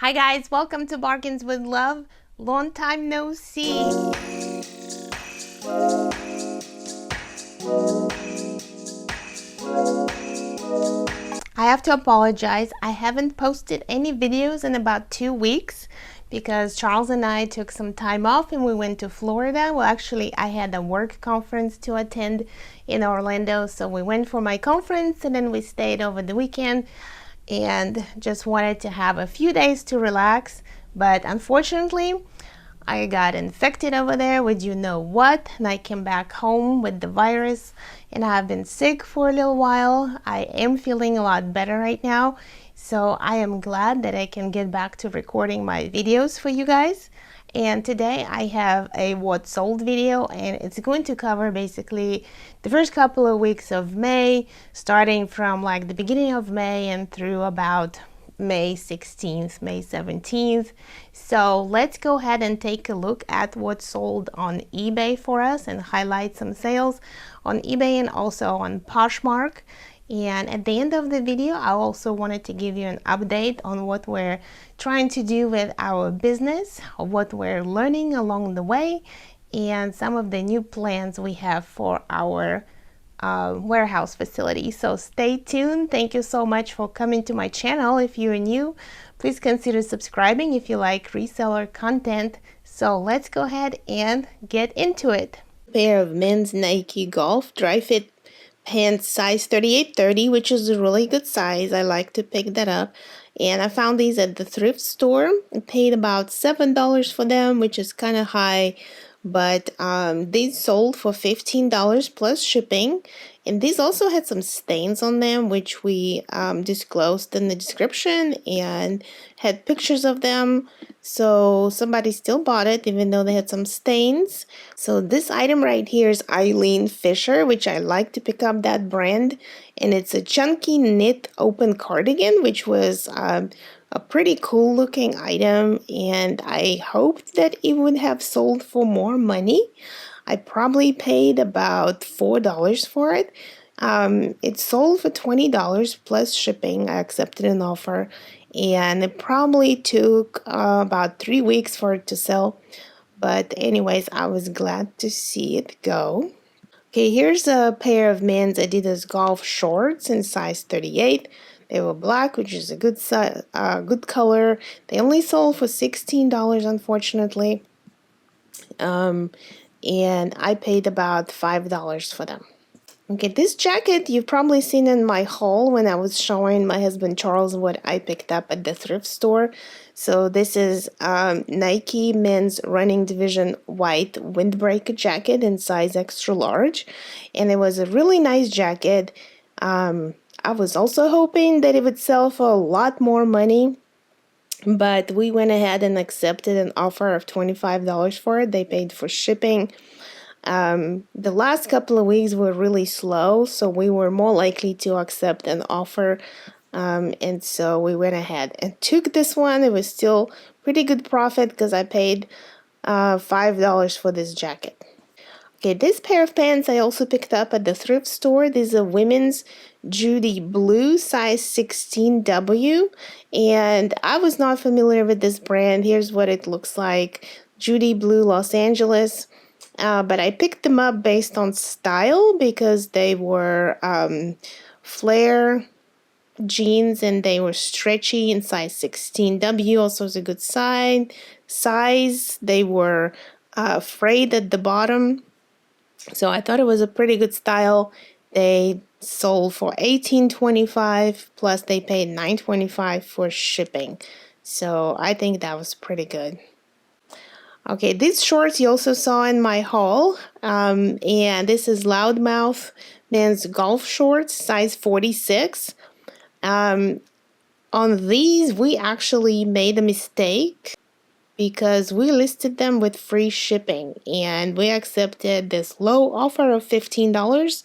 Hi guys, welcome to Bargains with Love. Long time no see. I have to apologize. I haven't posted any videos in about 2 weeks because Charles and I took some time off and we went to Florida. Well, actually, I had a work conference to attend in Orlando, so we went for my conference and then we stayed over the weekend and just wanted to have a few days to relax. But unfortunately, I got infected over there with you know what, and I came back home with the virus and I've been sick for a little while. I am feeling a lot better right now, so I am glad that I can get back to recording my videos for you guys. And today I have a what sold video, and it's going to cover basically the first couple of weeks of May, starting from like the beginning of May and through about May 16th, May 17th. So let's go ahead and take a look at what sold on eBay for us and highlight some sales on eBay and also on Poshmark. And at the end of the video, I also wanted to give you an update on what we're trying to do with our business, what we're learning along the way, and some of the new plans we have for our warehouse facility. So stay tuned. Thank you so much for coming to my channel. If you're new, please consider subscribing if you like reseller content. So let's go ahead and get into it. Pair of men's Nike Golf dry fit pants size 38-30, which is a really good size. I like to pick that up. And I found these at the thrift store. I paid about $7 for them, which is kind of high, but these sold for $15 plus shipping. And these also had some stains on them, which we disclosed in the description and had pictures of them. So somebody still bought it even though they had some stains. So this item right here is Eileen Fisher, which I like to pick up that brand. And it's a chunky knit open cardigan, which was a pretty cool looking item. And I hoped that it would have sold for more money. I probably paid about $4 for it. It sold for $20 plus shipping. I accepted an offer, and it probably took about 3 weeks for it to sell. But anyways, I was glad to see it go. Okay, here's a pair of men's Adidas golf shorts in size 38. They were black, which is a good size, good color. They only sold for $16, unfortunately. And I paid about $5 for them. Okay, this jacket you've probably seen in my haul when I was showing my husband Charles what I picked up at the thrift store. So this is Nike men's running division white windbreaker jacket in size extra large, and it was a really nice jacket. I was also hoping that it would sell for a lot more money, but we went ahead and accepted an offer of $25 for it. They paid for shipping. The last couple of weeks were really slow, so we were more likely to accept an offer, and so we went ahead and took this one. It was still pretty good profit because I paid $5 for this jacket. Okay, this pair of pants I also picked up at the thrift store. These are women's Judy Blue size 16W, and I was not familiar with this brand. Here's what it looks like. Judy Blue, Los Angeles. But I picked them up based on style because they were flare jeans and they were stretchy in size 16W. Also is a good size. They were frayed at the bottom. So I thought it was a pretty good style. They sold for $18.25 plus they paid $9.25 for shipping. So I think that was pretty good. Okay, these shorts you also saw in my haul, and this is Loudmouth men's golf shorts, size 46. On these, we actually made a mistake because we listed them with free shipping, and we accepted this low offer of $15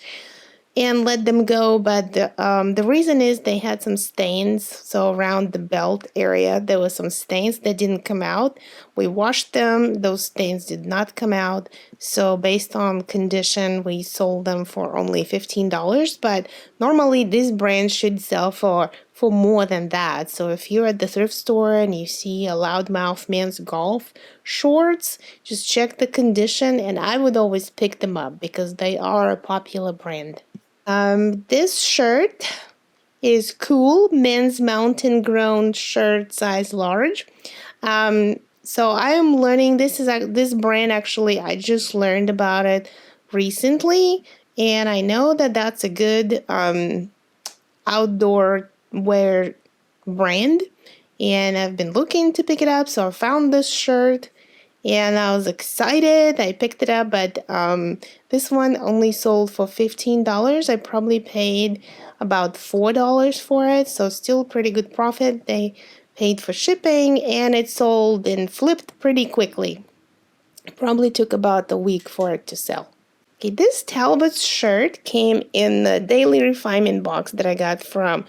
and let them go, but the reason is they had some stains. So around the belt area there was some stains that didn't come out. We washed them, those stains did not come out, so based on condition we sold them for only $15. But normally this brand should sell for for more than that. So if you're at the thrift store and you see a loudmouth men's golf shorts, just check the condition, and I would always pick them up because they are a popular brand. This shirt is cool, men's mountain grown shirt, size large. So I am learning, this brand actually, I just learned about it recently, and I know that that's a good outdoor wear brand, and I've been looking to pick it up, so I found this shirt and I was excited. I picked it up, but this one only sold for $15. I probably paid about $4 for it, so still pretty good profit. They paid for shipping, and it sold and flipped pretty quickly. It probably took about a week for it to sell. Okay, this Talbot's shirt came in the daily refinement box that I got from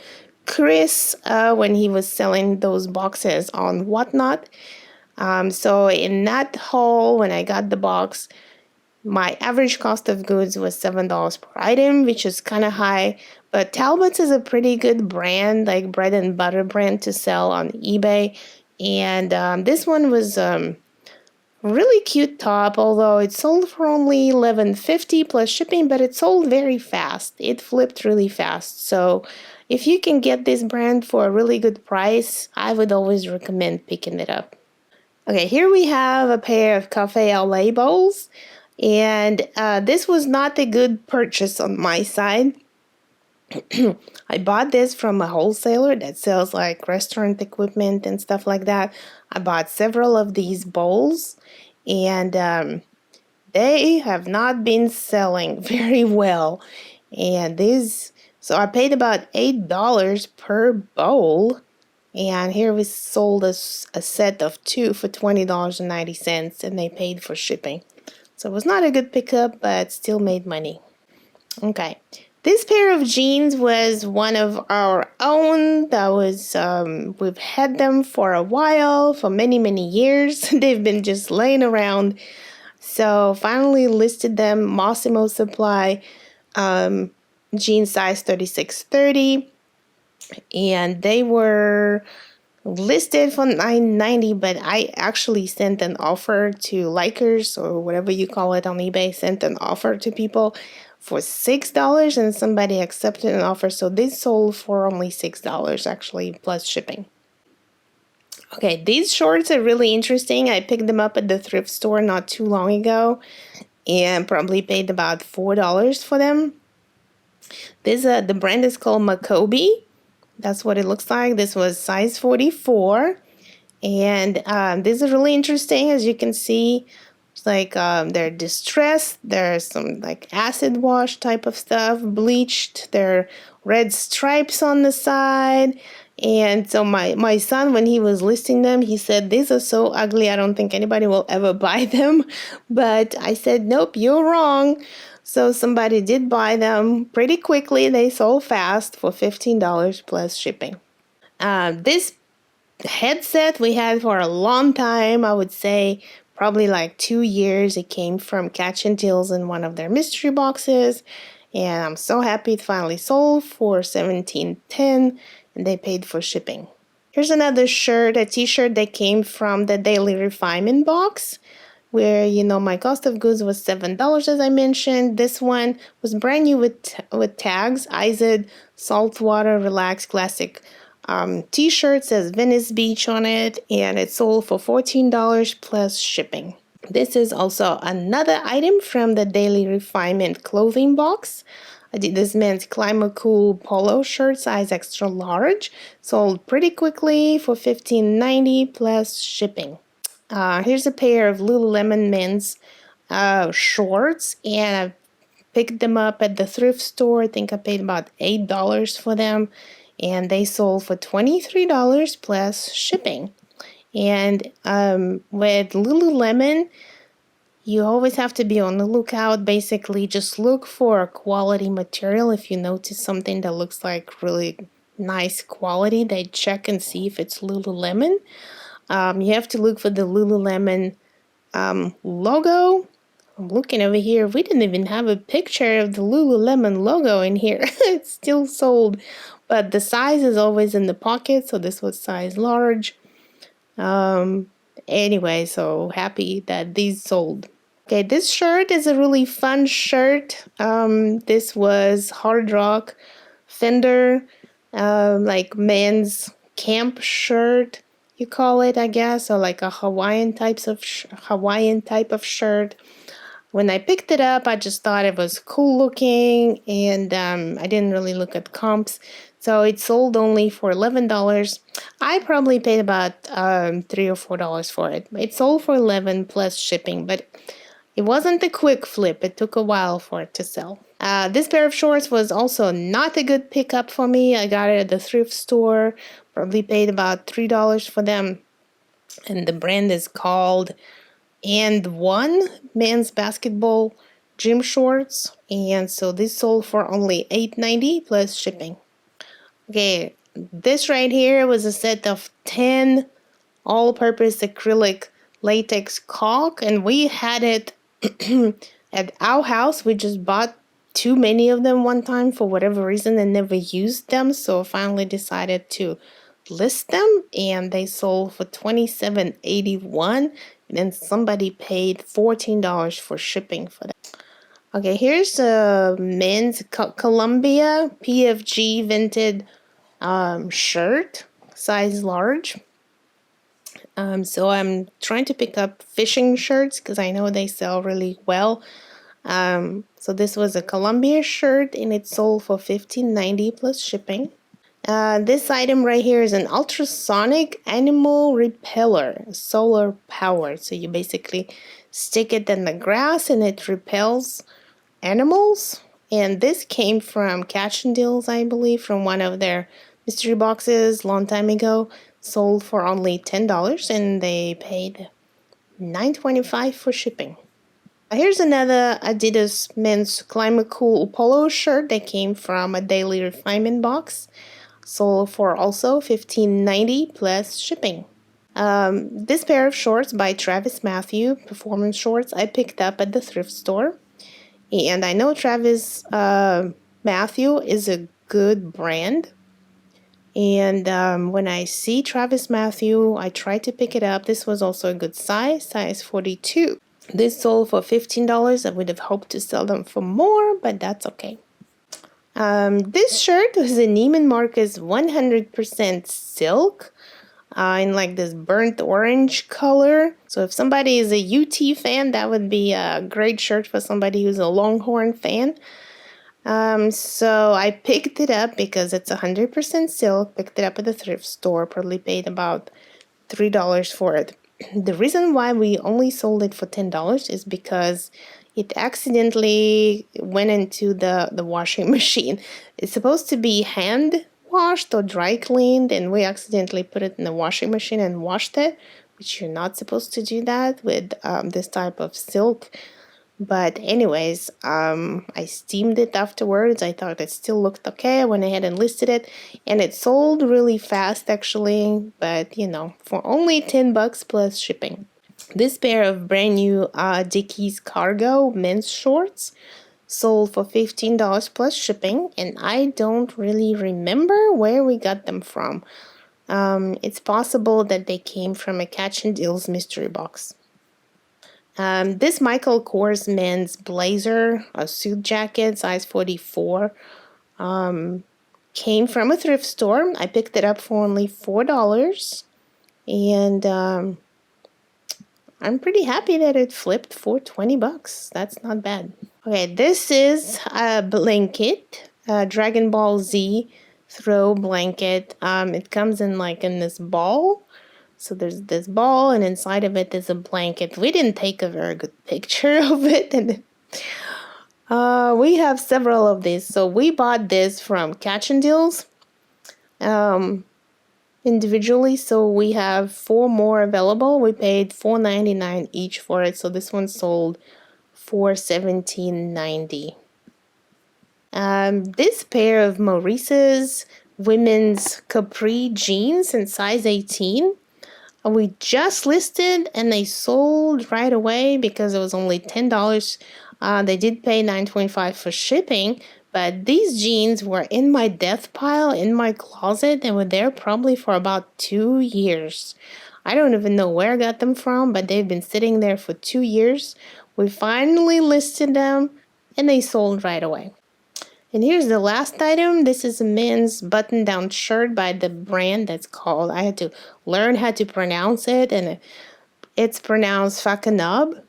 Chris when he was selling those boxes on Whatnot. So in that haul, when I got the box, my average cost of goods was $7 per item, which is kind of high. But Talbot's is a pretty good brand, like bread and butter brand to sell on eBay. And this one was really cute top, although it sold for only $11.50 plus shipping, but it sold very fast. It flipped really fast. So if you can get this brand for a really good price, I would always recommend picking it up. Okay, here we have a pair of Cafe LA bowls, and this was not a good purchase on my side. I bought this from a wholesaler that sells like restaurant equipment and stuff like that. I bought several of these bowls, and they have not been selling very well. And so I paid about $8 per bowl. And here we sold a set of 2 for $20.90, and they paid for shipping. So it was not a good pickup, but still made money. Okay, this pair of jeans was one of our own. That was we've had them for a while, for many, many years. They've been just laying around. So finally listed them, Massimo Supply, jean size 36-30. And they were listed for $9.90, but I actually sent an offer to Likers, or whatever you call it on eBay, sent an offer to people for $6, and somebody accepted an offer, so they sold for only $6 actually, plus shipping. Okay, these shorts are really interesting. I picked them up at the thrift store not too long ago and probably paid about $4 for them. The brand is called Makobi. That's what it looks like. This was size 44. And this is really interesting. As you can see, it's like they're distressed. There's some like acid wash type of stuff, bleached. There are red stripes on the side. And so my son, when he was listing them, he said, these are so ugly, I don't think anybody will ever buy them. But I said, nope, you're wrong. So somebody did buy them pretty quickly. They sold fast for $15 plus shipping. This headset we had for a long time, I would say probably like 2 years. It came from Catch and Deals in one of their mystery boxes. And I'm so happy it finally sold for $17.10, and they paid for shipping. Here's another shirt, a t-shirt that came from the Daily Refinement box, where, my cost of goods was $7, as I mentioned. This one was brand new with tags. IZED Saltwater Relax Classic t-shirt, says Venice Beach on it, and it sold for $14 plus shipping. This is also another item from the Daily Refinement clothing box. I did this men's Climate Cool polo shirt, size extra large. Sold pretty quickly for $15.90 plus shipping. Here's a pair of Lululemon men's shorts, and I picked them up at the thrift store. I think I paid about $8 for them, and they sold for $23 plus shipping. And with Lululemon, you always have to be on the lookout. Basically, just look for a quality material. If you notice something that looks like really nice quality, they check and see if it's Lululemon. You have to look for the Lululemon logo. I'm looking over here. We didn't even have a picture of the Lululemon logo in here. It's still sold but the size is always in the pocket, so this was size large. Anyway, so happy that these sold. Okay, this shirt is a really fun shirt. This was Hard Rock Fender, like men's camp shirt, you call it, I guess, or like a Hawaiian type of shirt. When I picked it up, I just thought it was cool looking, and I didn't really look at comps. So it sold only for $11. I probably paid about $3 or $4 for it. It sold for $11 plus shipping, but it wasn't a quick flip. It took a while for it to sell. This pair of shorts was also not a good pickup for me. I got it at the thrift store. Probably paid about $3 for them. And the brand is called And One men's basketball gym shorts. And so this sold for only $8.90 plus shipping. Okay, this right here was a set of 10 all-purpose acrylic latex caulk, and we had it at our house. We just bought too many of them one time for whatever reason and never used them, so finally decided to list them, and they sold for $27.81, and then somebody paid $14 for shipping for that. Okay, here's a men's Columbia PFG vented shirt, size large. So I'm trying to pick up fishing shirts because I know they sell really well. So this was a Columbia shirt, and it sold for $15.90 plus shipping. This item right here is an ultrasonic animal repeller, solar powered. So you basically stick it in the grass and it repels animals. And this came from Catch and Deals, I believe, from one of their mystery boxes long time ago. Sold for only $10, and they paid $9.25 for shipping. Here's another Adidas men's Climate Cool polo shirt that came from a Daily Refinement box. Sold for also $15.90 plus shipping. This pair of shorts by Travis Matthew, performance shorts, I picked up at the thrift store. And I know Travis Matthew is a good brand. And when I see Travis Matthew, I try to pick it up. This was also a good size 42. This sold for $15. I would have hoped to sell them for more, but that's okay. This shirt was a Neiman Marcus 100% silk in like this burnt orange color. So if somebody is a UT fan, that would be a great shirt for somebody who's a Longhorn fan. So I picked it up because it's 100% silk. Picked it up at the thrift store. Probably paid about $3 for it. The reason why we only sold it for $10 is because it accidentally went into the washing machine. It's supposed to be hand washed or dry cleaned, and we accidentally put it in the washing machine and washed it, which you're not supposed to do that with this type of silk. But anyways, I steamed it afterwards. I thought it still looked okay. I went ahead and listed it, and it sold really fast actually, but you know, for only $10 plus shipping. This pair of brand new Dickies cargo men's shorts sold for $15 plus shipping, and I don't really remember where we got them from. It's possible that they came from a Catch and Deals mystery box. This Michael Kors men's blazer, a suit jacket, size 44, came from a thrift store. I picked it up for only $4, and I'm pretty happy that it flipped for $20. That's not bad. Okay, this is a blanket, a Dragon Ball Z throw blanket. It comes in like in this ball. So there's this ball, and inside of it is a blanket. We didn't take a very good picture of it, and we have several of these. So we bought this from Catch and Deals individually. So we have 4 more available. We paid $4.99 each for it. So this one sold for $17.90. This pair of Maurice's women's capri jeans in size 18. We just listed, and they sold right away because it was only $10. They did pay $9.25 for shipping, But these jeans were in my death pile in my closet and were there probably for about 2 years. I don't even know where I got them from, but they've been sitting there for 2 years. We finally listed them and they sold right away. And here's the last item. This is a men's button-down shirt by the brand that's called, I had to learn how to pronounce it, and it's pronounced Fakanab.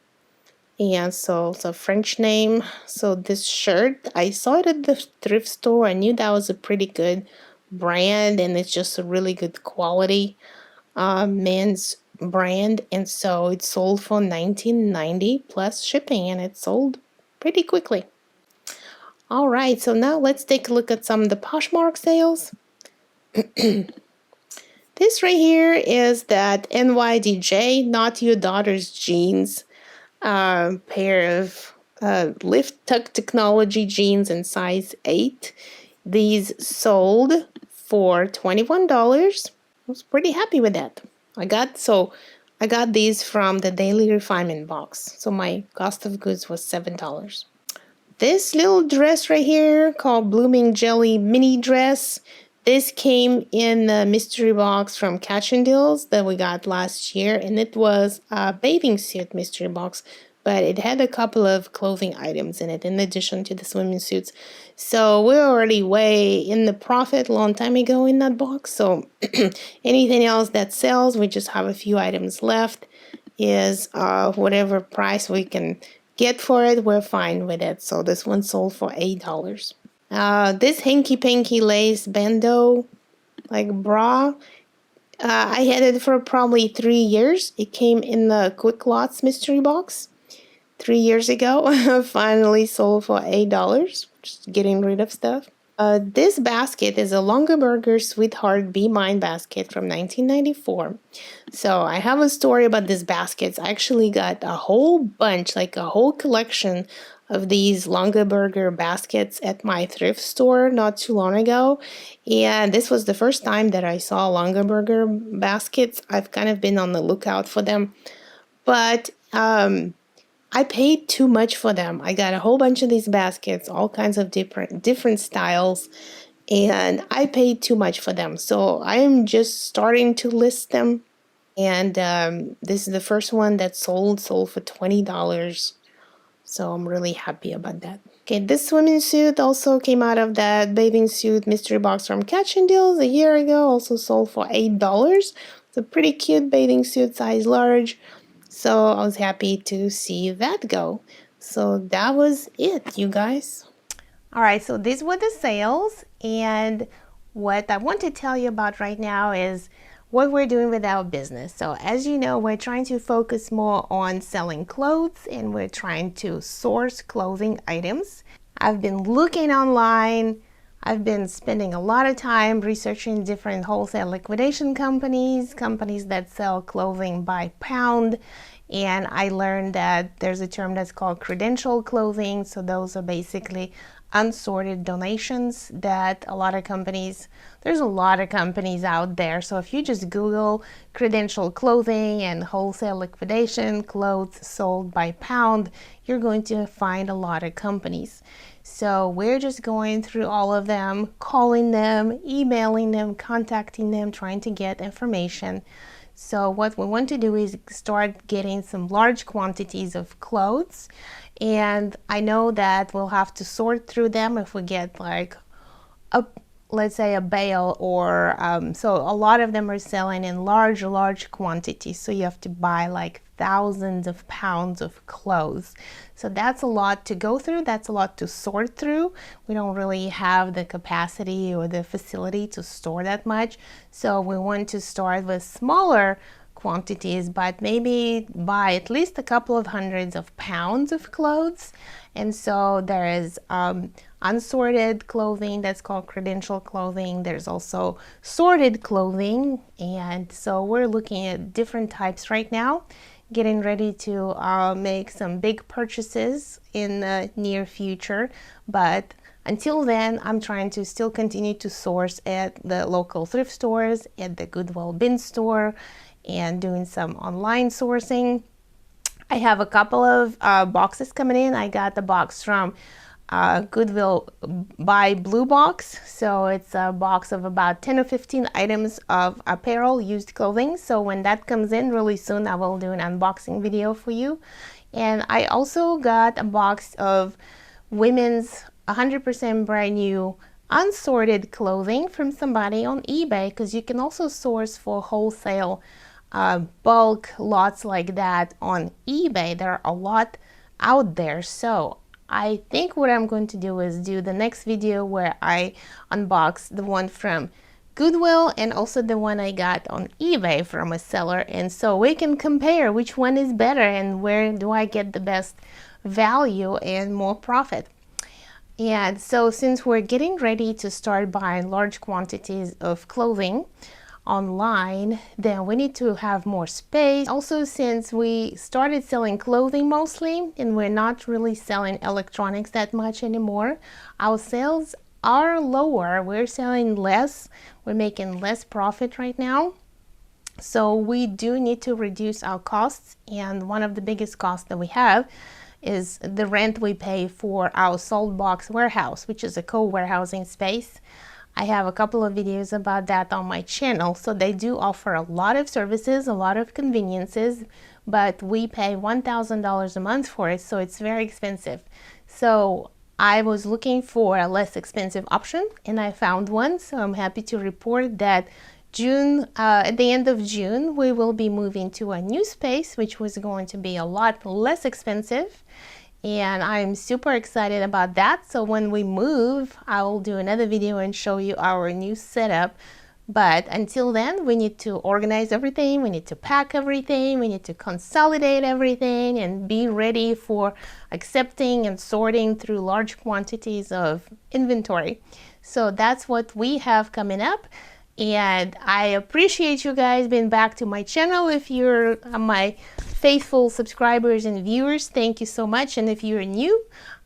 And so it's a French name. So this shirt, I saw it at the thrift store. I knew that was a pretty good brand, and it's just a really good quality men's brand. And so it sold for $19.90 plus shipping, and it sold pretty quickly. All right, so now let's take a look at some of the Poshmark sales. This right here is that NYDJ, not your daughter's jeans, pair of lift tuck technology jeans in size 8. These sold for $21. I was pretty happy with that. I got these from the Daily Refinement box. So my cost of goods was $7. This little dress right here called Blooming Jelly Mini Dress. This came in the mystery box from Catch and Deals that we got last year, and it was a bathing suit mystery box, but it had a couple of clothing items in it in addition to the swimming suits. So we're already way in the profit a long time ago in that box. So anything else that sells, we just have a few items left, is whatever price we can get for it, we're fine with it. So this one sold for $8. This hanky panky lace bandeau like bra, I had it for probably 3 years. It came in the Quick Lots mystery box 3 years ago. Finally sold for $8. Just getting rid of stuff. This basket is a Longaberger Sweetheart Be Mine basket from 1994. So I have a story about this basket. I actually got a whole bunch, like a whole collection of these Longaberger baskets at my thrift store not too long ago. And this was the first time that I saw Longaberger baskets. I've kind of been on the lookout for them. But I paid too much for them. I got a whole bunch of these baskets, all kinds of different styles, and I paid too much for them. So I am just starting to list them. And this is the first one that sold for $20. So I'm really happy about that. Okay, this swimming suit also came out of that bathing suit mystery box from Catch and Deals a year ago. Also sold for $8. It's a pretty cute bathing suit, size large. So I was happy to see that go. So that was it, you guys. All right, so these were the sales. And what I want to tell you about right now is what we're doing with our business. So as you know, we're trying to focus more on selling clothes, and we're trying to source clothing items. I've been looking online. I've been spending a lot of time researching different wholesale liquidation companies that sell clothing by pound. And I learned that there's a term that's called credential clothing. So those are basically unsorted donations that there's a lot of companies out there. So if you just Google credential clothing and wholesale liquidation, clothes sold by pound, you're going to find a lot of companies. So we're just going through all of them, calling them, emailing them, contacting them, trying to get information. So what we want to do is start getting some large quantities of clothes. And I know that we'll have to sort through them if we get like let's say a bale, or so a lot of them are selling in large quantities. So you have to buy like thousands of pounds of clothes. So that's a lot to go through. That's a lot to sort through. We don't really have the capacity or the facility to store that much. So we want to start with smaller quantities, but maybe buy at least a couple of hundreds of pounds of clothes. And so there is unsorted clothing that's called credential clothing. There's also sorted clothing. And so we're looking at different types right now, getting ready to make some big purchases in the near future. But until then, I'm trying to still continue to source at the local thrift stores, at the Goodwill bin store, and doing some online sourcing. I have a couple of boxes coming in. I got the box from Goodwill Buy Blue Box. So it's a box of about 10 or 15 items of apparel, used clothing. So when that comes in really soon, I will do an unboxing video for you. And I also got a box of women's 100% brand new unsorted clothing from somebody on eBay, because you can also source for wholesale bulk lots like that on eBay. There are a lot out there. So I think what I'm going to do is do the next video where I unbox the one from Goodwill and also the one I got on eBay from a seller, and so we can compare which one is better and where do I get the best value and more profit. And so since we're getting ready to start buying large quantities of clothing online, then we need to have more space. Also, since we started selling clothing mostly and we're not really selling electronics that much anymore, our sales are lower. We're selling less. We're making less profit right now. So we do need to reduce our costs, and one of the biggest costs that we have is the rent we pay for our salt box warehouse, which is a co-warehousing space. I have a couple of videos about that on my channel. So they do offer a lot of services, a lot of conveniences, but we pay $1,000 a month for it, so it's very expensive. So I was looking for a less expensive option and I found one. So I'm happy to report that at the end of June, we will be moving to a new space, which was going to be a lot less expensive. And I'm super excited about that. So when we move, I will do another video and show you our new setup. But until then, we need to organize everything. We need to pack everything. We need to consolidate everything and be ready for accepting and sorting through large quantities of inventory. So that's what we have coming up. And I appreciate you guys being back to my channel. If you're my faithful subscribers and viewers, thank you so much. And if you're new,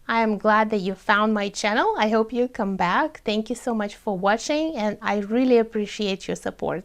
I am glad that you found my channel. I hope you come back. Thank you so much for watching, and I really appreciate your support.